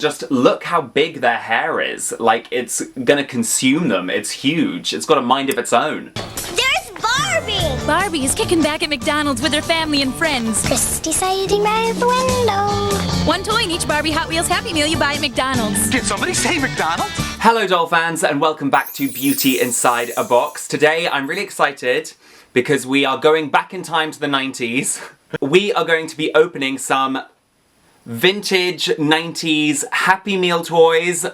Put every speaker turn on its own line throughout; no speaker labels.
Just look how big their hair is. Like, it's gonna consume them. It's huge. It's got a mind of its own.
There's Barbie!
Barbie is kicking back at McDonald's with her family and friends.
Christy siding by the window.
One toy in each Barbie Hot Wheels Happy Meal you buy at McDonald's.
Did somebody say McDonald's?
Hello doll fans and welcome back to Beauty Inside a Box. Today I'm really excited because we are going back in time to the 90s. We are going to be opening some vintage 90s Happy Meal toys.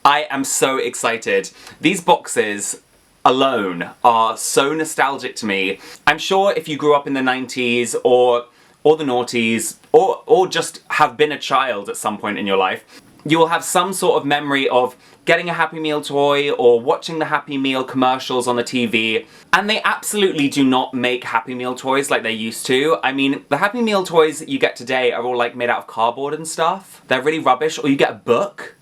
I am so excited. These boxes alone are so nostalgic to me. I'm sure if you grew up in the 90s or the noughties or just have been a child at some point in your life, you will have some sort of memory of getting a Happy Meal toy or watching the Happy Meal commercials on the TV. And they absolutely do not make Happy Meal toys like they used to. I mean, the Happy Meal toys that you get today are all like made out of cardboard and stuff. They're really rubbish. Or you get a book.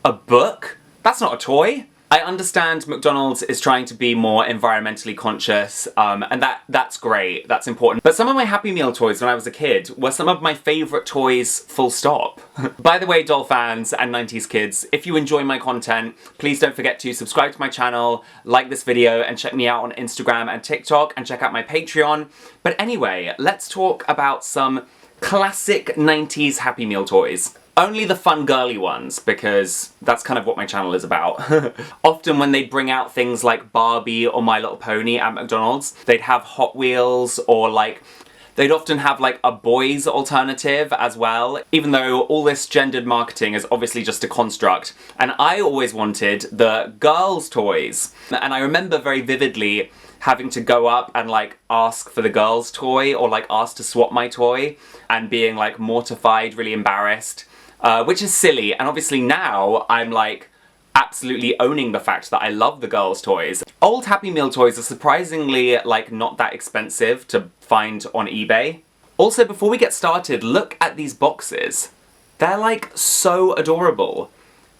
A book? That's not a toy. I understand McDonald's is trying to be more environmentally conscious, and that's great, that's important. But some of my Happy Meal toys when I was a kid were some of my favourite toys, full stop. By the way, doll fans and 90s kids, if you enjoy my content, please don't forget to subscribe to my channel, like this video, and check me out on Instagram and TikTok, and check out my Patreon. But anyway, let's talk about some classic 90s Happy Meal toys. Only the fun girly ones, because that's kind of what my channel is about. Often when they'd bring out things like Barbie or My Little Pony at McDonald's, they'd have Hot Wheels or they'd often have like a boys alternative as well, even though all this gendered marketing is obviously just a construct. And I always wanted the girls' toys. And I remember very vividly having to go up and ask for the girls' toy or ask to swap my toy and being mortified, really embarrassed. Which is silly, and obviously now I'm absolutely owning the fact that I love the girls' toys. Old Happy Meal toys are surprisingly not that expensive to find on eBay. Also, before we get started, look at these boxes. They're so adorable.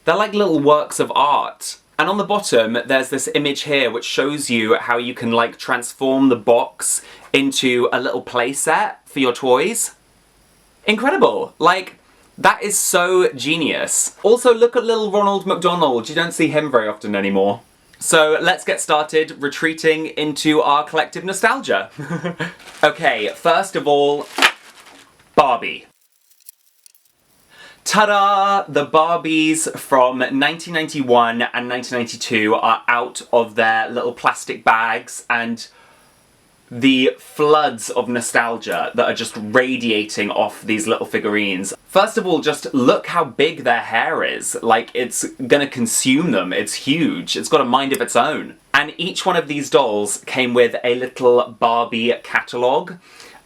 They're like little works of art. And on the bottom, there's this image here which shows you how you can transform the box into a little playset for your toys. Incredible! That is so genius. Also, look at little Ronald McDonald. You don't see him very often anymore. So let's get started retreating into our collective nostalgia. Okay, first of all, Barbie. Ta-da! The Barbies from 1991 and 1992 are out of their little plastic bags, and the floods of nostalgia that are just radiating off these little figurines. First of all, just look how big their hair is. It's gonna consume them. It's huge. It's got a mind of its own. And each one of these dolls came with a little Barbie catalogue.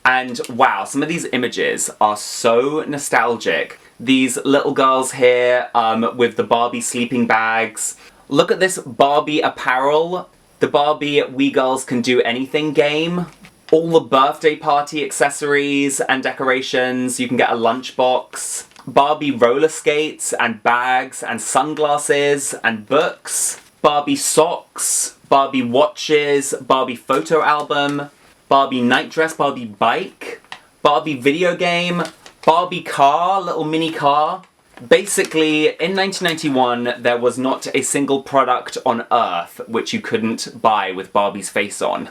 And wow, some of these images are so nostalgic. These little girls here with the Barbie sleeping bags. Look at this Barbie apparel. The Barbie We Girls Can Do Anything game. All the birthday party accessories and decorations. You can get a lunchbox. Barbie roller skates and bags and sunglasses and books. Barbie socks. Barbie watches. Barbie photo album. Barbie night dress. Barbie bike. Barbie video game. Barbie car, little mini car. Basically, in 1991, there was not a single product on Earth which you couldn't buy with Barbie's face on.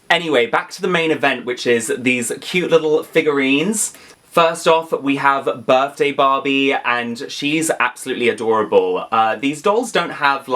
Anyway, back to the main event, which is these cute little figurines. First off, we have Birthday Barbie, and she's absolutely adorable. These dolls don't have,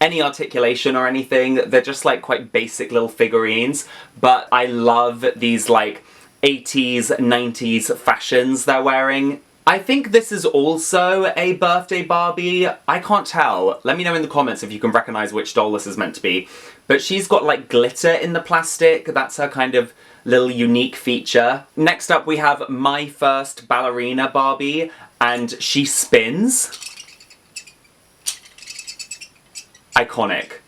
any articulation or anything. They're just, quite basic little figurines. But I love these, 80s, 90s fashions they're wearing. I think this is also a Birthday Barbie. I can't tell. Let me know in the comments if you can recognise which doll this is meant to be. But she's got glitter in the plastic. That's her kind of little unique feature. Next up we have My First Ballerina Barbie, and she spins. Iconic.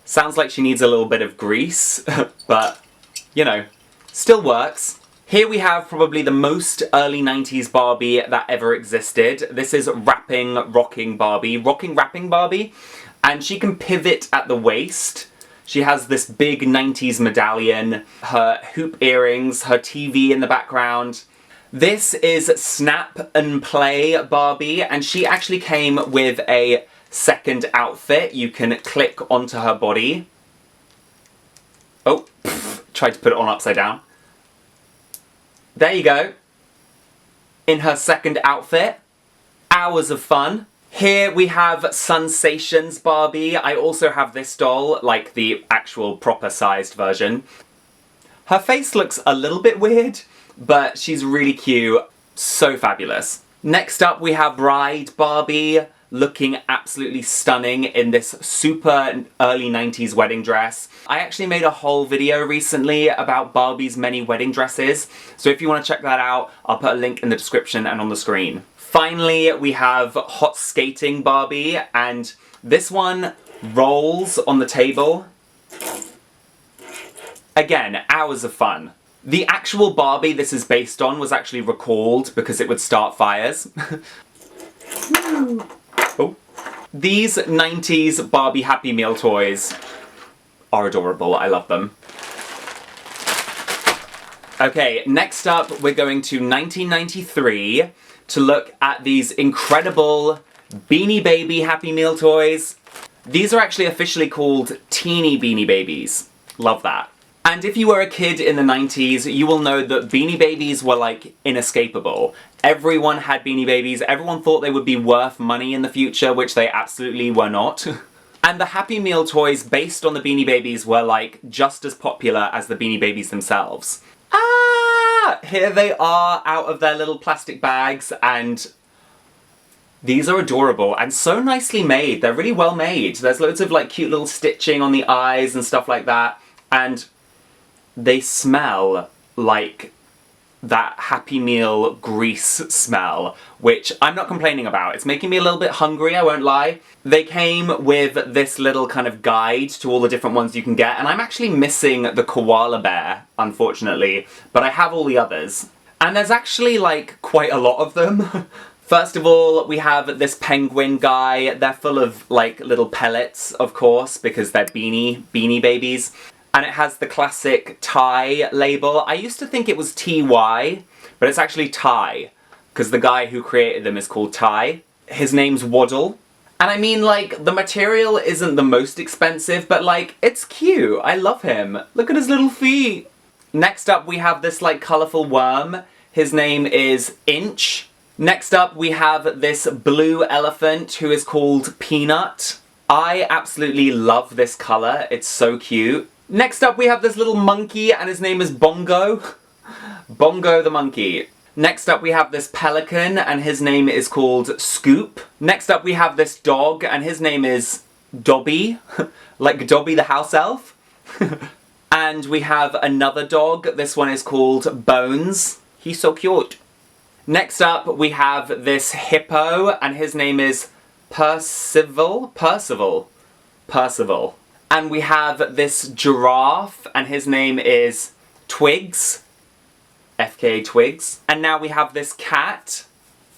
Sounds like she needs a little bit of grease, but, you know, still works. Here we have probably the most early 90s Barbie that ever existed. This is Rapping, Rapping Barbie. And she can pivot at the waist. She has this big 90s medallion, her hoop earrings, her TV in the background. This is Snap and Play Barbie, and she actually came with a second outfit. You can click onto her body. Oh, tried to put it on upside down. There you go. In her second outfit. Hours of fun. Here we have Sensations Barbie. I also have this doll, like the actual proper sized version. Her face looks a little bit weird, but she's really cute. So fabulous. Next up we have Bride Barbie, looking absolutely stunning in this super early 90s wedding dress. I actually made a whole video recently about Barbie's many wedding dresses, so if you want to check that out, I'll put a link in the description and on the screen. Finally, we have Hot Skating Barbie, and this one rolls on the table. Again, hours of fun. The actual Barbie this is based on was actually recalled because it would start fires. Oh. These 90s Barbie Happy Meal toys are adorable. I love them. Okay, next up we're going to 1993 to look at these incredible Beanie Baby Happy Meal toys. These are actually officially called Teenie Beanie Babies. Love that. And if you were a kid in the 90s, you will know that Beanie Babies were like inescapable. Everyone had Beanie Babies, everyone thought they would be worth money in the future, which they absolutely were not. And the Happy Meal toys based on the Beanie Babies were like just as popular as the Beanie Babies themselves. Here they are out of their little plastic bags, and these are adorable and so nicely made. They're really well made. There's loads of like cute little stitching on the eyes and stuff like that, and they smell like that Happy Meal grease smell, which I'm not complaining about. It's making me a little bit hungry, I won't lie. They came with this little kind of guide to all the different ones you can get, and I'm actually missing the koala bear, unfortunately, but I have all the others. And there's actually like quite a lot of them. First of all, we have this penguin guy. They're full of like little pellets, of course, because they're Beanie Babies. And it has the classic Ty label. I used to think it was TY, but it's actually Ty, because the guy who created them is called Ty. His name's Waddle. And I mean, like, the material isn't the most expensive, but like, it's cute. I love him. Look at his little feet. Next up, we have this like colourful worm. His name is Inch. Next up, we have this blue elephant who is called Peanut. I absolutely love this colour. It's so cute. Next up we have this little monkey and his name is Bongo. Bongo the monkey. Next up we have this pelican and his name is called Scoop. Next up we have this dog and his name is Dobby. Like Dobby the house elf. And we have another dog. This one is called Bones. He's so cute. Next up we have this hippo and his name is Percival. And we have this giraffe, and his name is Twigs. FKA Twigs. And now we have this cat.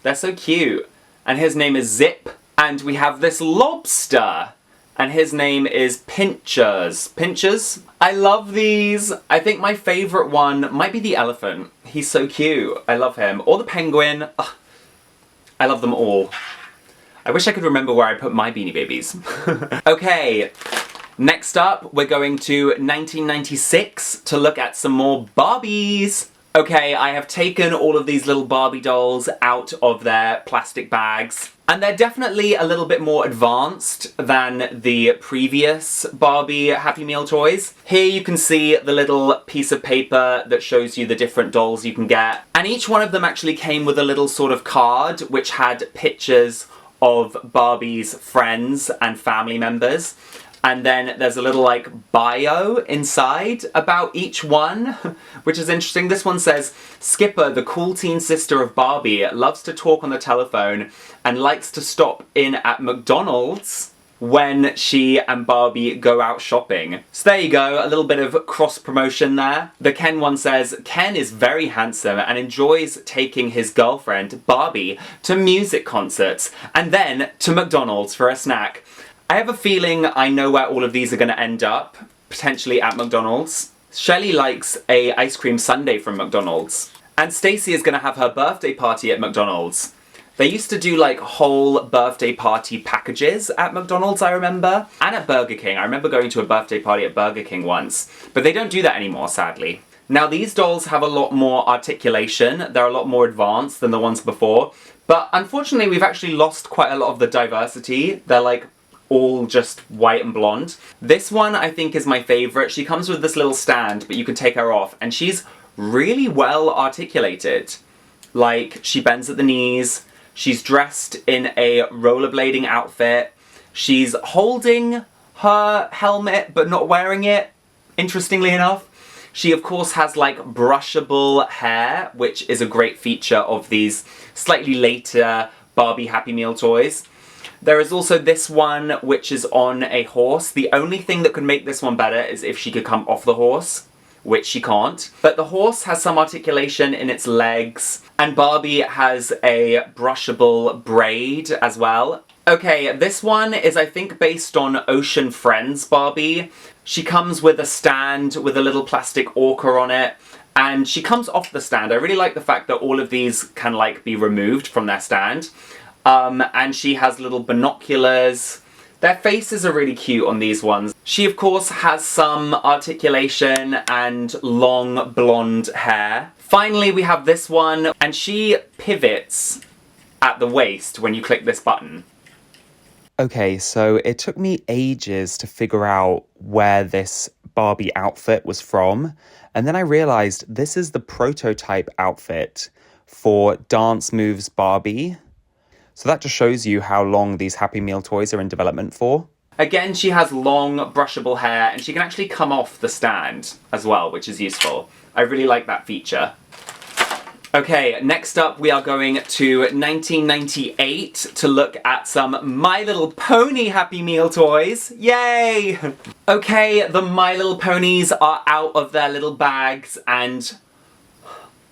They're so cute. And his name is Zip. And we have this lobster. And his name is Pinchers. Pinchers? I love these. I think my favourite one might be the elephant. He's so cute. I love him. Or the penguin. Ugh. I love them all. I wish I could remember where I put my Beanie Babies. Okay. Next up, we're going to 1996 to look at some more Barbies. Okay, I have taken all of these little Barbie dolls out of their plastic bags, and they're definitely a little bit more advanced than the previous Barbie Happy Meal toys. Here you can see the little piece of paper that shows you the different dolls you can get, and each one of them actually came with a little sort of card which had pictures of Barbie's friends and family members. And then there's a little like bio inside about each one, which is interesting. This one says, Skipper, the cool teen sister of Barbie, loves to talk on the telephone and likes to stop in at McDonald's when she and Barbie go out shopping. So there you go, a little bit of cross promotion there. The Ken one says, Ken is very handsome and enjoys taking his girlfriend, Barbie, to music concerts and then to McDonald's for a snack. I have a feeling I know where all of these are going to end up, potentially at McDonald's. Shelley likes a ice cream sundae from McDonald's. And Stacy is gonna have her birthday party at McDonald's. They used to do like whole birthday party packages at McDonald's, I remember. And at Burger King. I remember going to a birthday party at Burger King once. But they don't do that anymore, sadly. Now these dolls have a lot more articulation. They're a lot more advanced than the ones before. But unfortunately, we've actually lost quite a lot of the diversity. They're like all just white and blonde. This one I think is my favorite. She comes with this little stand, but you can take her off. And she's really well articulated. Like, she bends at the knees. She's dressed in a rollerblading outfit. She's holding her helmet, but not wearing it, interestingly enough. She, of course, has, like, brushable hair, which is a great feature of these slightly later Barbie Happy Meal toys. There is also this one, which is on a horse. The only thing that could make this one better is if she could come off the horse, which she can't. But the horse has some articulation in its legs, and Barbie has a brushable braid as well. Okay, this one is, I think, based on Ocean Friends Barbie. She comes with a stand with a little plastic orca on it, and she comes off the stand. I really like the fact that all of these can, like, be removed from their stand. And she has little binoculars. Their faces are really cute on these ones. She, of course, has some articulation and long blonde hair. Finally, we have this one, and she pivots at the waist when you click this button.
Okay, so it took me ages to figure out where this Barbie outfit was from, and then I realized this is the prototype outfit for Dance Moves Barbie. So that just shows you how long these Happy Meal toys are in development for.
Again, she has long, brushable hair, and she can actually come off the stand as well, which is useful. I really like that feature. Okay, next up we are going to 1998 to look at some My Little Pony Happy Meal toys. Yay! Okay, the My Little Ponies are out of their little bags, and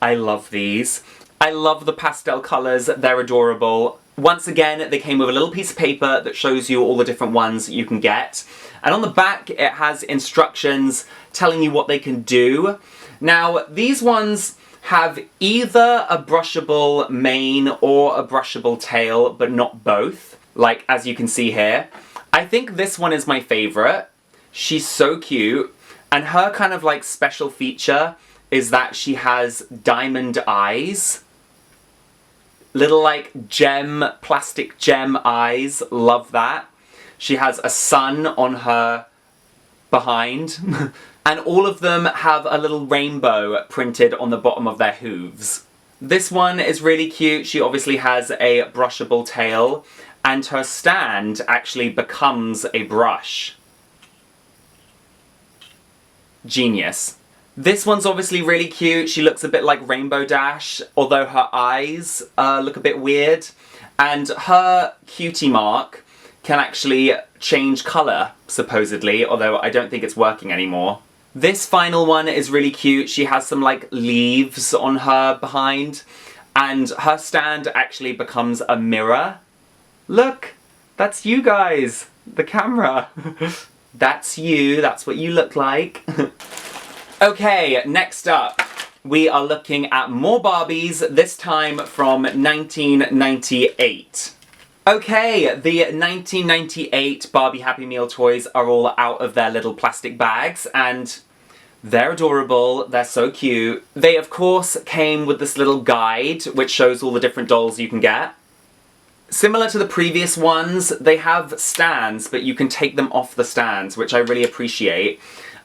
I love these. I love the pastel colours, they're adorable. Once again, they came with a little piece of paper that shows you all the different ones you can get. And on the back, it has instructions telling you what they can do. Now, these ones have either a brushable mane or a brushable tail, but not both, like as you can see here. I think this one is my favourite. She's so cute, and her kind of like special feature is that she has diamond eyes. Little like plastic gem eyes, love that. She has a sun on her behind. And all of them have a little rainbow printed on the bottom of their hooves. This one is really cute. She obviously has a brushable tail, and her stand actually becomes a brush. Genius. This one's obviously really cute. She looks a bit like Rainbow Dash, although her eyes look a bit weird. And her cutie mark can actually change colour, supposedly, although I don't think it's working anymore. This final one is really cute. She has some like leaves on her behind, and her stand actually becomes a mirror. Look, that's you guys, the camera. That's you, that's what you look like. Okay, next up, we are looking at more Barbies, this time from 1998. Okay, the 1998 Barbie Happy Meal toys are all out of their little plastic bags, and they're adorable, they're so cute. They, of course, came with this little guide, which shows all the different dolls you can get. Similar to the previous ones, they have stands, but you can take them off the stands, which I really appreciate.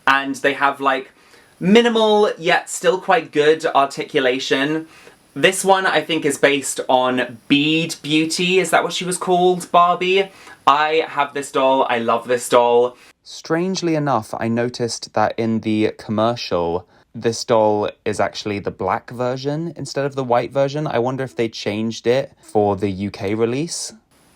And they have, like, minimal, yet still quite good articulation. This one, I think, is based on Bead Beauty. Is that what she was called, Barbie? I have this doll. I love this doll.
Strangely enough, I noticed that in the commercial, this doll is actually the black version instead of the white version. I wonder if they changed it for the UK release.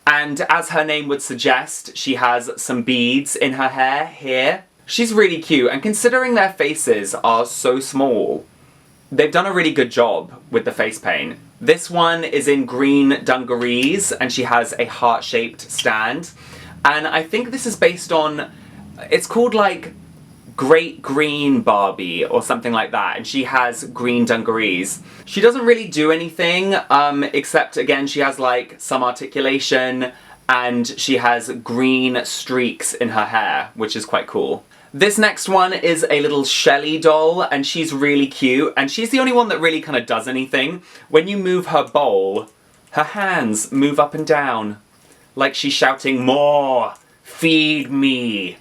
And as her name would suggest, she has some beads in her hair here. She's really cute, and considering their faces are so small, they've done a really good job with the face paint. This one is in green dungarees, and she has a heart-shaped stand. And I think this is based on, it's called like Great Green Barbie or something like that, and she has green dungarees. She doesn't really do anything, except again she has like some articulation and she has green streaks in her hair, which is quite cool. This next one is a little Shelly doll, and she's really cute, and she's the only one that really kind of does anything. When you move her bowl, her hands move up and down, like she's shouting, "More! Feed me!"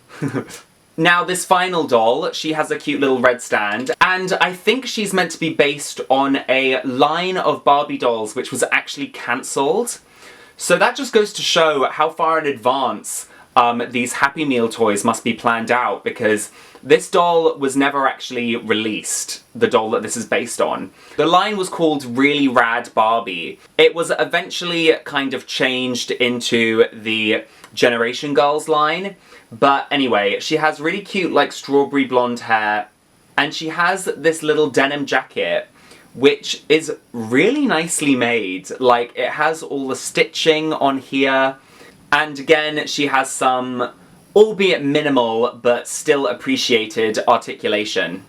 Now this final doll, she has a cute little red stand, and I think she's meant to be based on a line of Barbie dolls which was actually cancelled. So that just goes to show how far in advance these Happy Meal toys must be planned out, because this doll was never actually released, the doll that this is based on. The line was called Really Rad Barbie. It was eventually kind of changed into the Generation Girls line, but anyway, she has really cute like strawberry blonde hair, and she has this little denim jacket which is really nicely made. Like, it has all the stitching on here. And again, she has some, albeit minimal, but still appreciated articulation.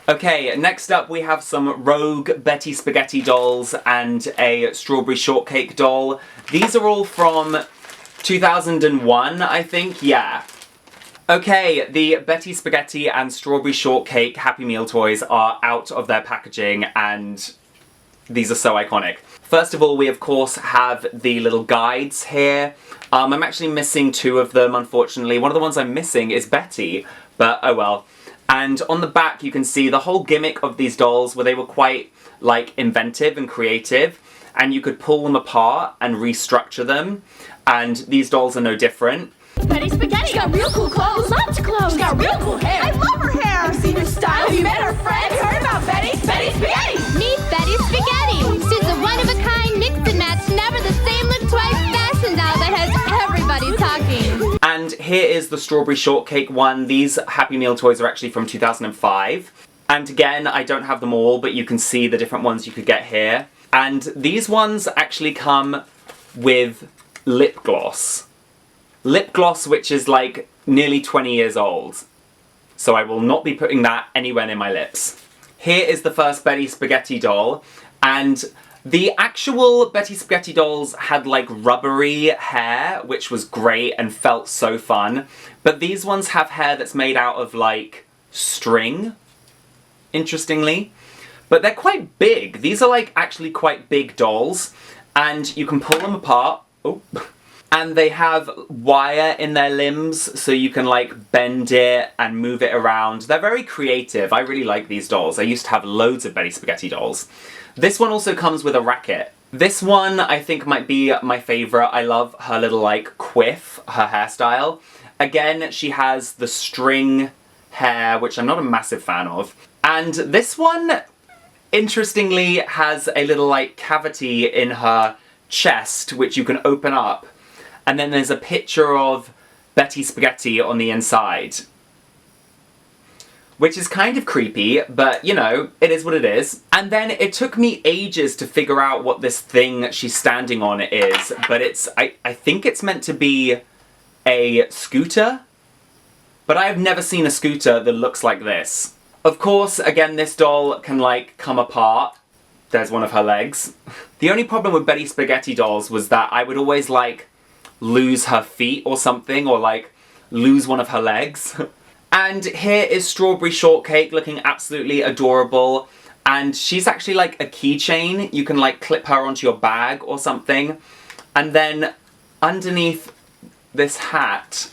Okay, next up we have some Rogue Betty Spaghetti dolls and a Strawberry Shortcake doll. These are all from 2001, I think, yeah. Okay, the Betty Spaghetti and Strawberry Shortcake Happy Meal toys are out of their packaging, and these are so iconic. First of all, we of course have the little guides here. I'm actually missing two of them, unfortunately. One of the ones I'm missing is Betty, but oh well. And on the back you can see the whole gimmick of these dolls, where they were quite like inventive and creative, and you could pull them apart and restructure them, and these dolls are no different.
Betty Spaghetti! She's got real cool clothes! Lots of clothes! She's got real cool hair!
I love her hair!
I've seen her style! Have you met her friends? Heard about Betty? Betty Spaghetti!
Meet Betty Spaghetti! She's a one-of-a-kind mix-and-match, never the same look twice fashion doll that has everybody talking.
And here is the Strawberry Shortcake one. These Happy Meal toys are actually from 2005. And again, I don't have them all, but you can see the different ones you could get here. And these ones actually come with lip gloss. Lip gloss which is like nearly 20 years old. So I will not be putting that anywhere near my lips. Here is the first Betty Spaghetti doll, and the actual Betty Spaghetti dolls had like rubbery hair, which was great and felt so fun. But these ones have hair that's made out of like string, interestingly. But they're quite big. These are like actually quite big dolls, and you can pull them apart. Oh. And they have wire in their limbs, so you can like bend it and move it around. They're very creative. I really like these dolls. I used to have loads of Betty Spaghetti dolls. This one also comes with a racket. This one I think might be my favourite. I love her little like quiff, her hairstyle. Again, she has the string hair, which I'm not a massive fan of. And this one, interestingly, has a little like cavity in her chest, which you can open up. And then there's a picture of Betty Spaghetti on the inside. Which is kind of creepy, but you know, it is what it is. And then it took me ages to figure out what this thing she's standing on is, but I think it's meant to be a scooter? But I have never seen a scooter that looks like this. Of course, again, this doll can like come apart. There's one of her legs. The only problem with Betty Spaghetti dolls was that I would always like lose her feet or something, or like lose one of her legs. And here is Strawberry Shortcake looking absolutely adorable, and she's actually like a keychain. You can like clip her onto your bag or something. And then underneath this hat,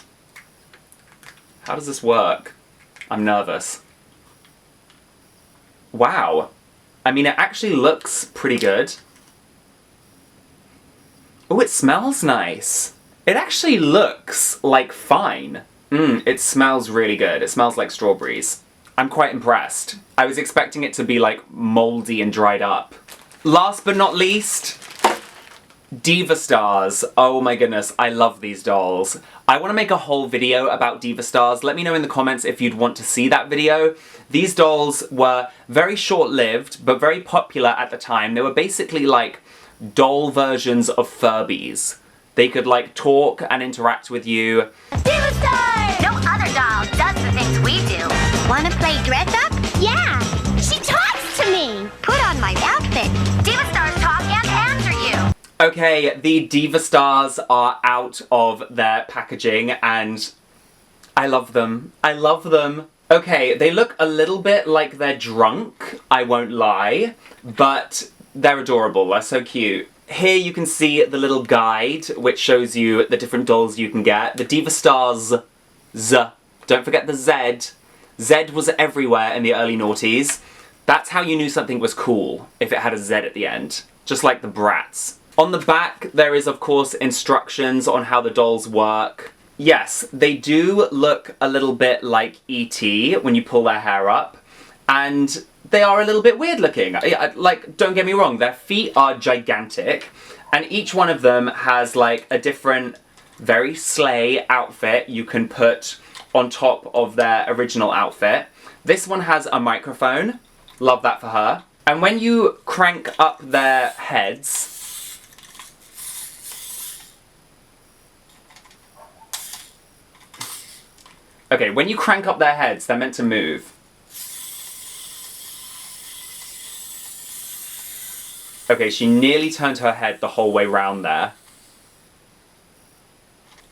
how does this work? I'm nervous. Wow. I mean, it actually looks pretty good. Oh, it smells nice. It actually looks like fine. It smells really good. It smells like strawberries. I'm quite impressed. I was expecting it to be like moldy and dried up. Last but not least, Diva Stars. Oh my goodness, I love these dolls. I want to make a whole video about Diva Stars. Let me know in the comments if you'd want to see that video. These dolls were very short-lived, but very popular at the time. They were basically like doll versions of Furbies. They could like talk and interact with you.
Diva Stars! No other doll does the things we do.
Want to play dress up?
Yeah, she talks to me.
Put on my outfit. Diva stars talk and answer you.
Okay, the Diva stars are out of their packaging and I love them. I love them. Okay, they look a little bit like they're drunk, I won't lie, but they're adorable. They're so cute. Here you can see the little guide, which shows you the different dolls you can get. The Diva Stars Z. Don't forget the Z. Z was everywhere in the early noughties. That's how you knew something was cool, if it had a Z at the end. Just like the Bratz. On the back, there is, of course, instructions on how the dolls work. Yes, they do look a little bit like E.T. when you pull their hair up. And they are a little bit weird looking. Like, don't get me wrong, their feet are gigantic, and each one of them has like a different, very slay outfit you can put on top of their original outfit. This one has a microphone, love that for her. And when you crank up their heads, okay, when you crank up their heads, they're meant to move. Okay, she nearly turned her head the whole way round there.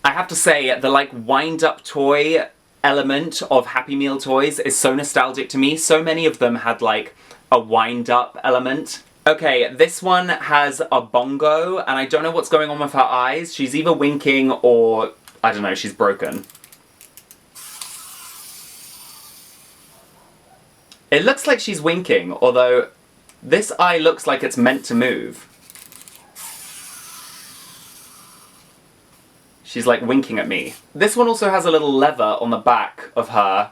I have to say, the like wind-up toy element of Happy Meal toys is so nostalgic to me. So many of them had like a wind-up element. Okay, this one has a bongo, and I don't know what's going on with her eyes. She's either winking or, I don't know, she's broken. It looks like she's winking, although this eye looks like it's meant to move. She's like winking at me. This one also has a little lever on the back of her,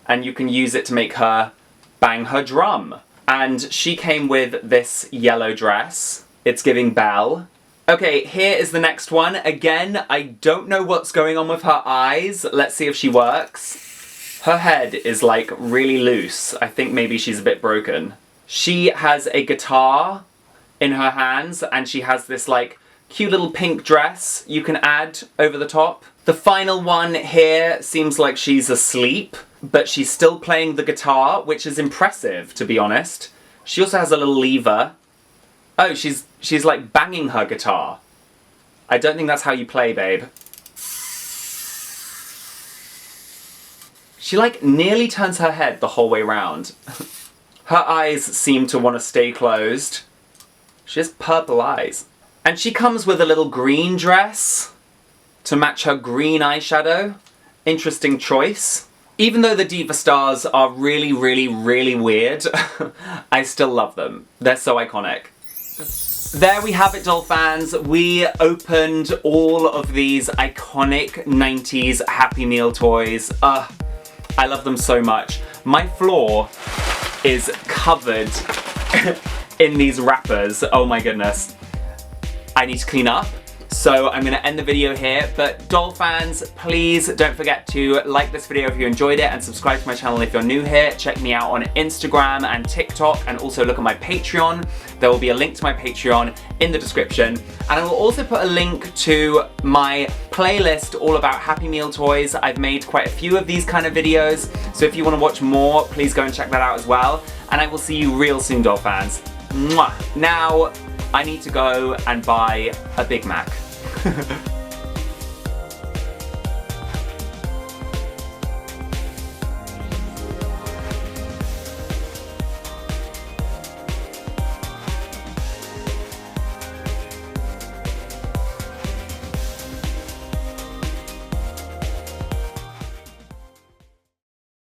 and you can use it to make her bang her drum. And she came with this yellow dress. It's giving Belle. Okay, here is the next one. Again, I don't know what's going on with her eyes. Let's see if she works. Her head is like really loose. I think maybe she's a bit broken. She has a guitar in her hands, and she has this like cute little pink dress you can add over the top. The final one here seems like she's asleep, but she's still playing the guitar, which is impressive, to be honest. She also has a little lever. Oh, she's like banging her guitar. I don't think that's how you play, babe. She like nearly turns her head the whole way round. Her eyes seem to want to stay closed. She has purple eyes. And she comes with a little green dress to match her green eyeshadow. Interesting choice. Even though the Diva stars are really, really, really weird, I still love them. They're so iconic. There we have it, doll fans. We opened all of these iconic 90s Happy Meal toys. I love them so much. My floor is covered in these wrappers. Oh my goodness. I need to clean up. So I'm gonna end the video here, but doll fans, please don't forget to like this video if you enjoyed it and subscribe to my channel if you're new here. Check me out on Instagram and TikTok, and also look at my Patreon. There will be a link to my Patreon in the description. And I will also put a link to my playlist all about Happy Meal toys. I've made quite a few of these kind of videos, so if you wanna watch more, please go and check that out as well. And I will see you real soon, doll fans. Mwah. Now, I need to go and buy a Big Mac.